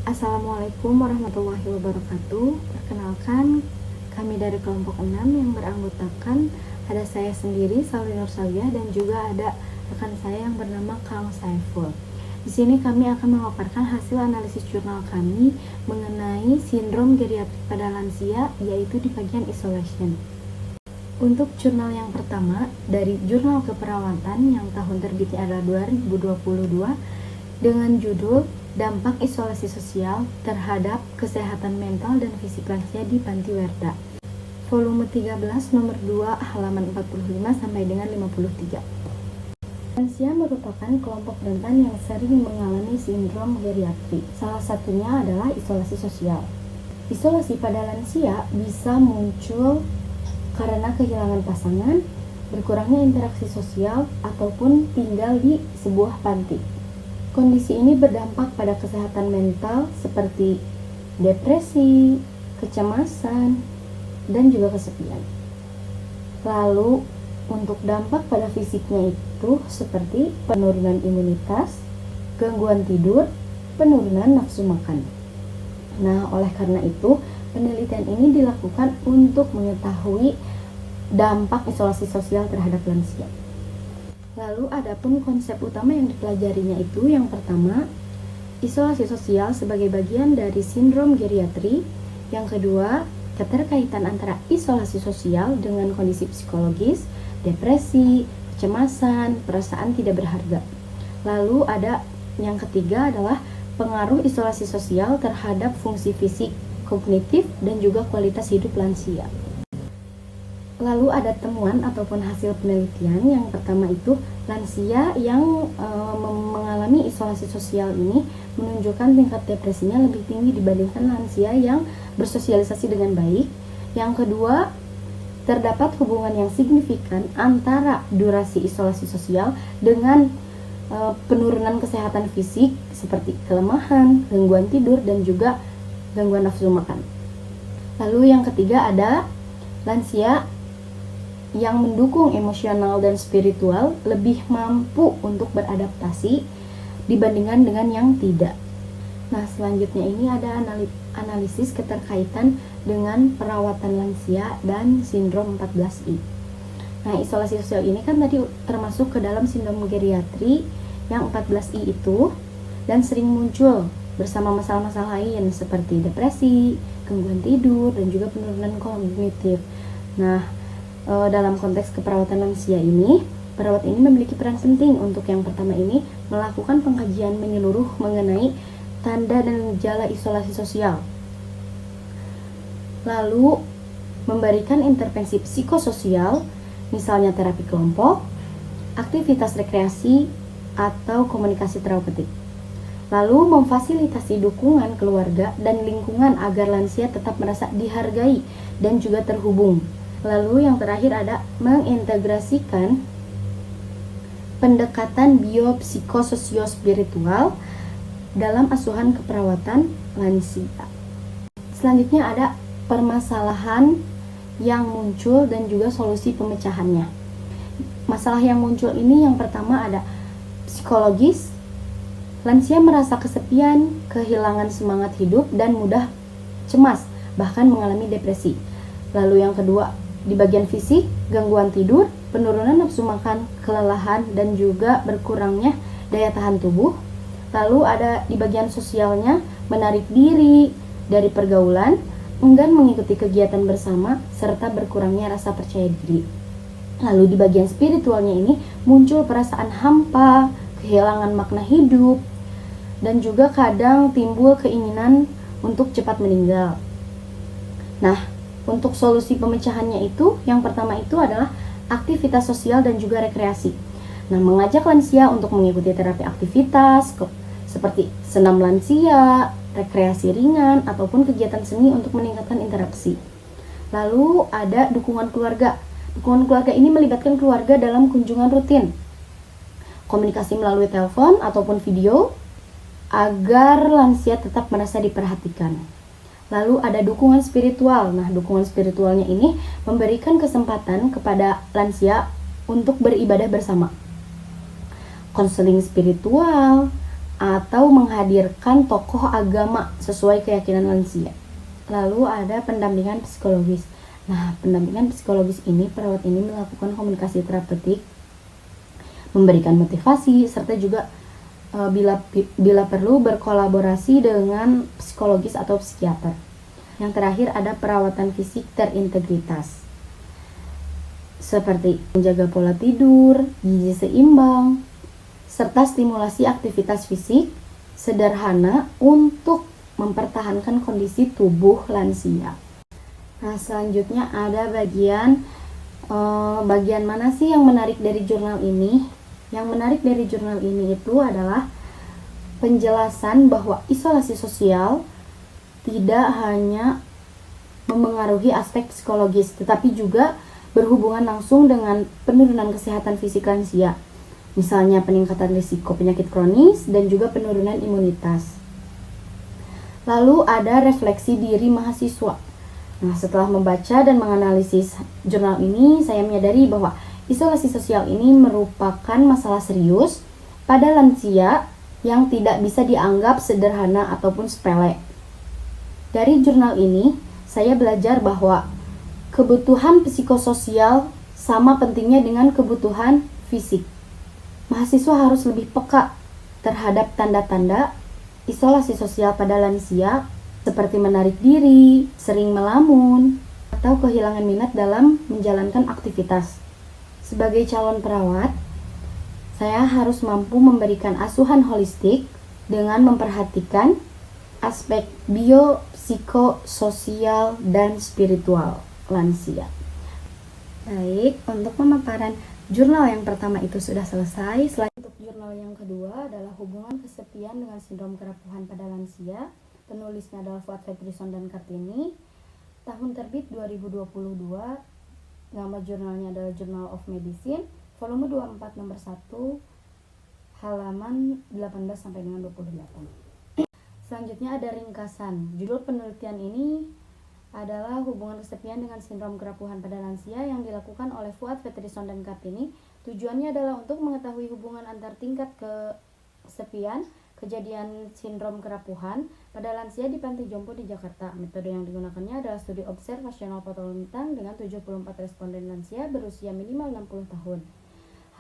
Assalamualaikum warahmatullahi wabarakatuh. Perkenalkan, kami dari kelompok 6 yang beranggotakan ada saya sendiri, Salwi Nursaliyah, dan juga ada rekan saya yang bernama Kang Saiful. Di sini kami akan memaparkan hasil analisis jurnal kami mengenai sindrom geriatrik pada lansia, yaitu di bagian isolation. Untuk jurnal yang pertama dari Jurnal Keperawatan yang tahun terbitnya adalah 2022 dengan judul Dampak Isolasi Sosial Terhadap Kesehatan Mental dan Fisik Lansia di Panti Werda. Volume 13 nomor 2 halaman 45 sampai dengan 53. Lansia merupakan kelompok rentan yang sering mengalami sindrom geriatrik. Salah satunya adalah isolasi sosial. Isolasi pada lansia bisa muncul karena kehilangan pasangan, berkurangnya interaksi sosial, ataupun tinggal di sebuah panti. Kondisi ini berdampak pada kesehatan mental seperti depresi, kecemasan, dan juga kesepian. Lalu, untuk dampak pada fisiknya itu seperti penurunan imunitas, gangguan tidur, penurunan nafsu makan. Nah, oleh karena itu, penelitian ini dilakukan untuk mengetahui dampak isolasi sosial terhadap lansia. Lalu adapun konsep utama yang dipelajarinya itu yang pertama, isolasi sosial sebagai bagian dari sindrom geriatri. Yang kedua, keterkaitan antara isolasi sosial dengan kondisi psikologis, depresi, kecemasan, perasaan tidak berharga. Lalu ada yang ketiga adalah pengaruh isolasi sosial terhadap fungsi fisik, kognitif, dan juga kualitas hidup lansia. Lalu ada temuan ataupun hasil penelitian. Yang pertama itu lansia yang mengalami isolasi sosial ini menunjukkan tingkat depresinya lebih tinggi dibandingkan lansia yang bersosialisasi dengan baik. Yang kedua, terdapat hubungan yang signifikan antara durasi isolasi sosial dengan penurunan kesehatan fisik seperti kelemahan, gangguan tidur, dan juga gangguan nafsu makan. Lalu yang ketiga ada lansia yang mendukung emosional dan spiritual lebih mampu untuk beradaptasi dibandingkan dengan yang tidak. Nah, selanjutnya ini ada analisis keterkaitan dengan perawatan lansia dan sindrom 14I. Nah, isolasi sosial ini kan tadi termasuk ke dalam sindrom geriatri yang 14I itu, dan sering muncul bersama masalah-masalah lain seperti depresi, gangguan tidur, dan juga penurunan kognitif. Nah, dalam konteks keperawatan lansia ini, perawat ini memiliki peran penting untuk yang pertama ini melakukan pengkajian menyeluruh mengenai tanda dan gejala isolasi sosial. Lalu, memberikan intervensi psikososial, misalnya terapi kelompok, aktivitas rekreasi, atau komunikasi terapeutik. Lalu, memfasilitasi dukungan keluarga dan lingkungan agar lansia tetap merasa dihargai dan juga terhubung. Lalu yang terakhir ada mengintegrasikan pendekatan biopsikososio-spiritual dalam asuhan keperawatan lansia. Selanjutnya ada permasalahan yang muncul dan juga solusi pemecahannya. Masalah yang muncul ini yang pertama ada psikologis. Lansia merasa kesepian, kehilangan semangat hidup, dan mudah cemas, bahkan mengalami depresi. Lalu yang kedua, di bagian fisik, gangguan tidur, penurunan nafsu makan, kelelahan, dan juga berkurangnya daya tahan tubuh. Lalu ada di bagian sosialnya, menarik diri dari pergaulan, enggan mengikuti kegiatan bersama, serta berkurangnya rasa percaya diri. Lalu di bagian spiritualnya ini muncul perasaan hampa, kehilangan makna hidup, dan juga kadang timbul keinginan untuk cepat meninggal. Nah, untuk solusi pemecahannya itu, yang pertama itu adalah aktivitas sosial dan juga rekreasi. Nah, mengajak lansia untuk mengikuti terapi aktivitas seperti senam lansia, rekreasi ringan, ataupun kegiatan seni untuk meningkatkan interaksi. Lalu ada dukungan keluarga. Dukungan keluarga ini melibatkan keluarga dalam kunjungan rutin, komunikasi melalui telepon ataupun video, agar lansia tetap merasa diperhatikan. Lalu ada dukungan spiritual. Nah, dukungan spiritualnya ini memberikan kesempatan kepada lansia untuk beribadah bersama. Konseling spiritual, atau menghadirkan tokoh agama sesuai keyakinan lansia. Lalu ada pendampingan psikologis. Nah, pendampingan psikologis ini, perawat ini melakukan komunikasi terapeutik, memberikan motivasi, serta juga bila perlu berkolaborasi dengan psikologis atau psikiater. Yang terakhir ada perawatan fisik terintegritas, seperti menjaga pola tidur, gizi seimbang, serta stimulasi aktivitas fisik sederhana untuk mempertahankan kondisi tubuh lansia. Nah, selanjutnya ada bagian mana sih yang menarik dari jurnal ini? Yang menarik dari jurnal ini itu adalah penjelasan bahwa isolasi sosial tidak hanya memengaruhi aspek psikologis, tetapi juga berhubungan langsung dengan penurunan kesehatan fisik lansia, misalnya peningkatan risiko penyakit kronis dan juga penurunan imunitas. Lalu ada refleksi diri mahasiswa. Nah, setelah membaca dan menganalisis jurnal ini, saya menyadari bahwa isolasi sosial ini merupakan masalah serius pada lansia yang tidak bisa dianggap sederhana ataupun sepele. Dari jurnal ini, saya belajar bahwa kebutuhan psikososial sama pentingnya dengan kebutuhan fisik. Mahasiswa harus lebih peka terhadap tanda-tanda isolasi sosial pada lansia, seperti menarik diri, sering melamun, atau kehilangan minat dalam menjalankan aktivitas. Sebagai calon perawat, saya harus mampu memberikan asuhan holistik dengan memperhatikan aspek biopsikososial dan spiritual lansia. Baik, untuk pemaparan jurnal yang pertama itu sudah selesai. Selanjutnya untuk jurnal yang kedua adalah hubungan kesepian dengan sindrom kerapuhan pada lansia. Penulisnya adalah Fuad Fetrisson dan Kartini. Tahun terbit 2022. Nama jurnalnya adalah Journal of Medicine, volume 24 nomor 1, halaman 18 sampai dengan 28. Selanjutnya ada ringkasan. Judul penelitian ini adalah hubungan kesepian dengan sindrom kerapuhan pada lansia yang dilakukan oleh Fuad Fetrisson dan Kartini. Tujuannya adalah untuk mengetahui hubungan antar tingkat kesepian kejadian sindrom kerapuhan pada lansia di Panti Jompo di Jakarta. Metode yang digunakannya adalah studi observasional potong dengan 74 responden lansia berusia minimal 60 tahun.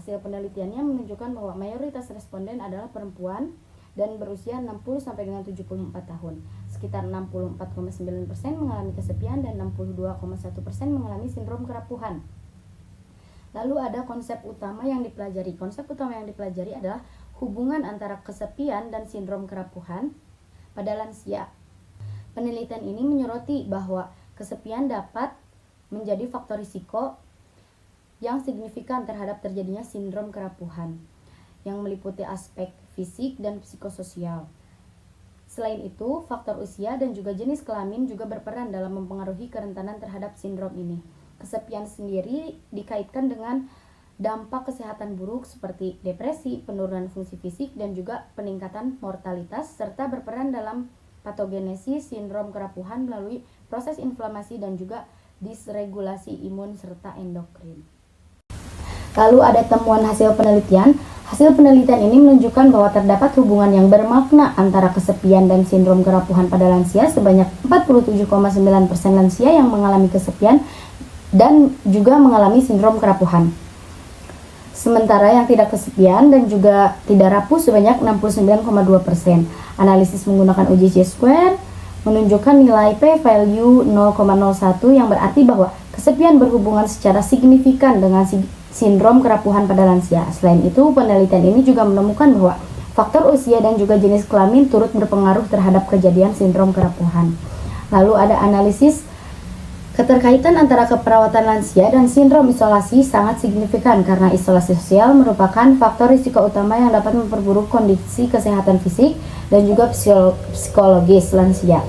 Hasil penelitiannya menunjukkan bahwa mayoritas responden adalah perempuan dan berusia 60 sampai dengan 74 tahun. Sekitar 64,9% mengalami kesepian dan 62,1% mengalami sindrom kerapuhan. Lalu ada konsep utama yang dipelajari. Konsep utama yang dipelajari adalah hubungan antara kesepian dan sindrom kerapuhan pada lansia. Penelitian ini menyoroti bahwa kesepian dapat menjadi faktor risiko yang signifikan terhadap terjadinya sindrom kerapuhan, yang meliputi aspek fisik dan psikososial. Selain itu, faktor usia dan juga jenis kelamin juga berperan dalam mempengaruhi kerentanan terhadap sindrom ini. Kesepian sendiri dikaitkan dengan dampak kesehatan buruk seperti depresi, penurunan fungsi fisik, dan juga peningkatan mortalitas, serta berperan dalam patogenesis sindrom kerapuhan melalui proses inflamasi dan juga disregulasi imun serta endokrin. Lalu ada temuan hasil penelitian. Hasil penelitian ini menunjukkan bahwa terdapat hubungan yang bermakna antara kesepian dan sindrom kerapuhan pada lansia. Sebanyak 47,9% lansia yang mengalami kesepian dan juga mengalami sindrom kerapuhan. Sementara yang tidak kesepian dan juga tidak rapuh sebanyak 69,2%. Analisis menggunakan uji C-square menunjukkan nilai p-value 0,01 yang berarti bahwa kesepian berhubungan secara signifikan dengan sindrom kerapuhan pada lansia. Selain itu, penelitian ini juga menemukan bahwa faktor usia dan juga jenis kelamin turut berpengaruh terhadap kejadian sindrom kerapuhan. Lalu ada analisis keterkaitan antara keperawatan lansia dan sindrom isolasi sangat signifikan karena isolasi sosial merupakan faktor risiko utama yang dapat memperburuk kondisi kesehatan fisik dan juga psikologis lansia.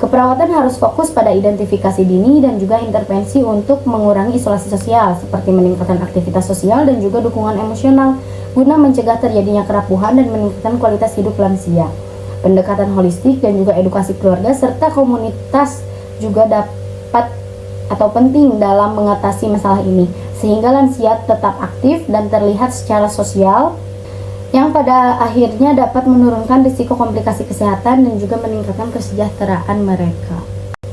Keperawatan harus fokus pada identifikasi dini dan juga intervensi untuk mengurangi isolasi sosial, seperti meningkatkan aktivitas sosial dan juga dukungan emosional, guna mencegah terjadinya kerapuhan dan meningkatkan kualitas hidup lansia. Pendekatan holistik dan juga edukasi keluarga serta komunitas juga dapat atau penting dalam mengatasi masalah ini, sehingga lansia tetap aktif dan terlihat secara sosial yang pada akhirnya dapat menurunkan risiko komplikasi kesehatan dan juga meningkatkan kesejahteraan mereka.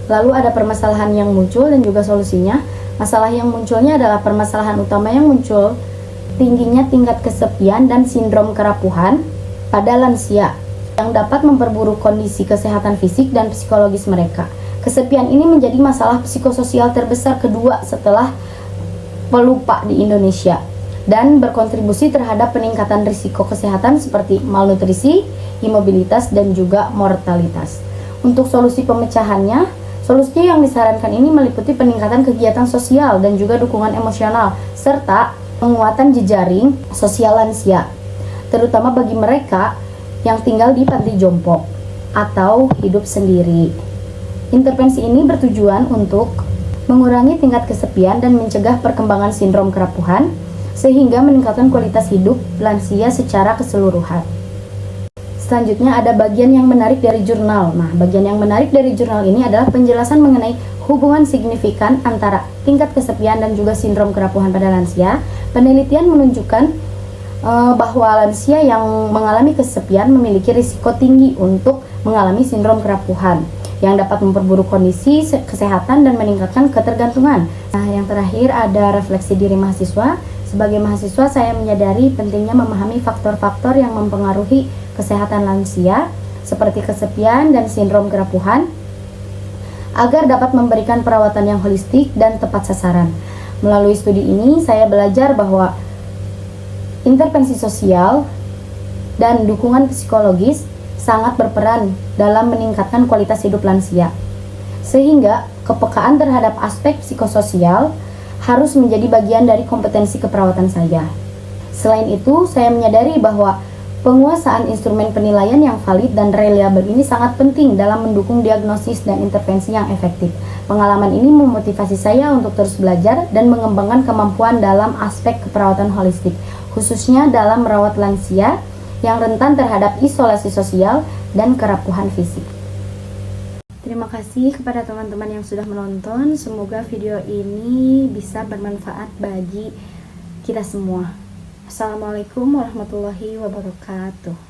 Lalu ada permasalahan yang muncul dan juga solusinya. Masalah yang munculnya adalah permasalahan utama yang muncul tingginya tingkat kesepian dan sindrom kerapuhan pada lansia yang dapat memperburuk kondisi kesehatan fisik dan psikologis mereka. Kesepian ini menjadi masalah psikososial terbesar kedua setelah pelupa di Indonesia dan berkontribusi terhadap peningkatan risiko kesehatan seperti malnutrisi, imobilitas, dan juga mortalitas. Untuk solusi pemecahannya, solusi yang disarankan ini meliputi peningkatan kegiatan sosial dan juga dukungan emosional, serta penguatan jejaring sosial lansia, terutama bagi mereka yang tinggal di panti jompo atau hidup sendiri. Intervensi ini bertujuan untuk mengurangi tingkat kesepian dan mencegah perkembangan sindrom kerapuhan, sehingga meningkatkan kualitas hidup lansia secara keseluruhan. Selanjutnya ada bagian yang menarik dari jurnal. Nah, bagian yang menarik dari jurnal ini adalah penjelasan mengenai hubungan signifikan antara tingkat kesepian dan juga sindrom kerapuhan pada lansia. Penelitian menunjukkan bahwa lansia yang mengalami kesepian memiliki risiko tinggi untuk mengalami sindrom kerapuhan yang dapat memperburuk kondisi kesehatan dan meningkatkan ketergantungan. Nah, yang terakhir ada refleksi diri mahasiswa. Sebagai mahasiswa, saya menyadari pentingnya memahami faktor-faktor yang mempengaruhi kesehatan lansia, seperti kesepian dan sindrom kerapuhan, agar dapat memberikan perawatan yang holistik dan tepat sasaran. Melalui studi ini, saya belajar bahwa intervensi sosial dan dukungan psikologis sangat berperan dalam meningkatkan kualitas hidup lansia, sehingga kepekaan terhadap aspek psikososial harus menjadi bagian dari kompetensi keperawatan saya. Selain itu, saya menyadari bahwa penguasaan instrumen penilaian yang valid dan reliabel ini sangat penting dalam mendukung diagnosis dan intervensi yang efektif. Pengalaman ini memotivasi saya untuk terus belajar dan mengembangkan kemampuan dalam aspek keperawatan holistik, khususnya dalam merawat lansia yang rentan terhadap isolasi sosial dan kerapuhan fisik. Terima kasih kepada teman-teman yang sudah menonton. Semoga video ini bisa bermanfaat bagi kita semua. Assalamualaikum warahmatullahi wabarakatuh.